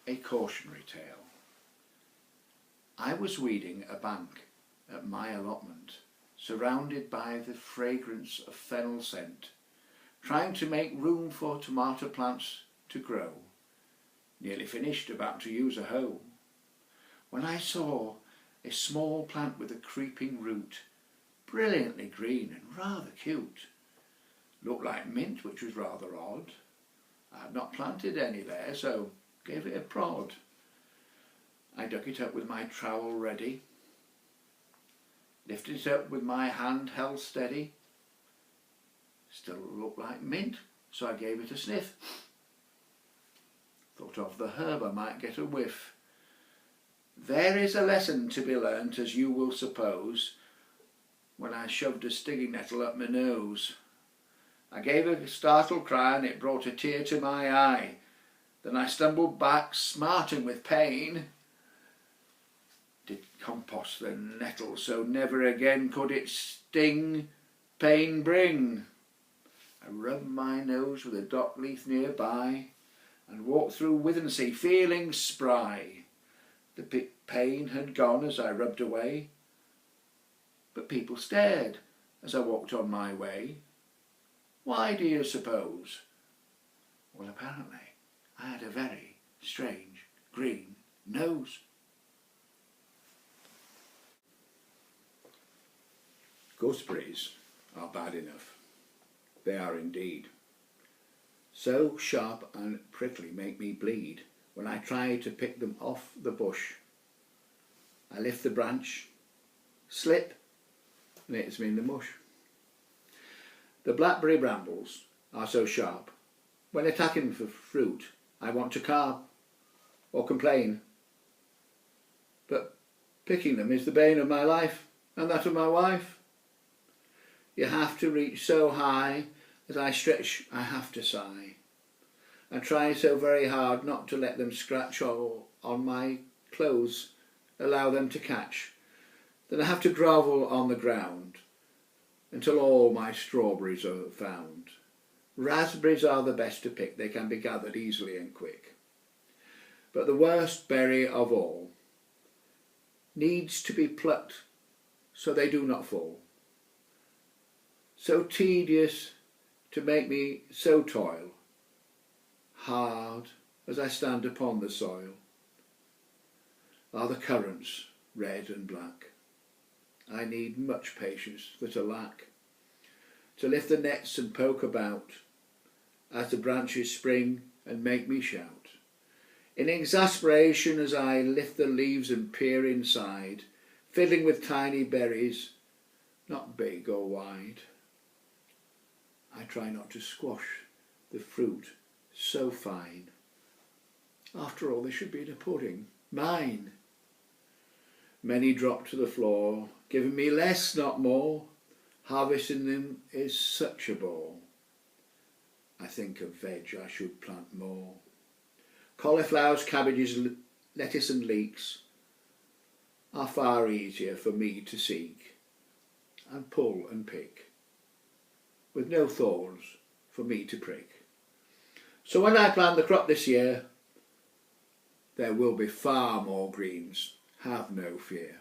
A cautionary tale. I was weeding a bank at my allotment, surrounded by the fragrance of fennel scent, trying to make room for tomato plants to grow. Nearly finished, about to use a hoe, when I saw a small plant with a creeping root, brilliantly green and rather cute. Looked like mint, which was rather odd. I had not planted any there, so gave it a prod. I dug it up with my trowel ready, lifted it up with my hand held steady. Still looked like mint, so I gave it a sniff. Thought of the herb I might get a whiff. There is a lesson to be learnt, as you will suppose, when I shoved a stinging nettle up my nose. I gave a startled cry and it brought a tear to my eye. Then I stumbled back, smarting with pain. Did compost the nettle, so never again could it sting, pain bring. I rubbed my nose with a dock leaf nearby and walked through Withensea feeling spry. The pain had gone as I rubbed away, but people stared as I walked on my way. Why do you suppose? Well, apparently I had a very strange green nose. Gooseberries are bad enough. They are indeed. So sharp and prickly make me bleed when I try to pick them off the bush. I lift the branch, slip, and it's me in the mush. The blackberry brambles are so sharp, when attacking for fruit, I want to carp or complain. But picking them is the bane of my life and that of my wife. You have to reach so high, as I stretch I have to sigh, and try so very hard not to let them scratch on my clothes, allow them to catch. Then I have to grovel on the ground until all my strawberries are found. Raspberries are the best to pick, they can be gathered easily and quick. But the worst berry of all needs to be plucked so they do not fall. So tedious to make me so toil, hard as I stand upon the soil, are the currants, red and black. I need much patience that I lack, to lift the nets and poke about, as the branches spring and make me shout. In exasperation as I lift the leaves and peer inside, fiddling with tiny berries, not big or wide. I try not to squash the fruit so fine. After all, they should be in a pudding, mine. Many drop to the floor, giving me less, not more. Harvesting them is such a bore. I think of veg I should plant more. Cauliflowers, cabbages, lettuce and leeks are far easier for me to seek and pull and pick, with no thorns for me to prick. So when I plant the crop this year, there will be far more greens, have no fear.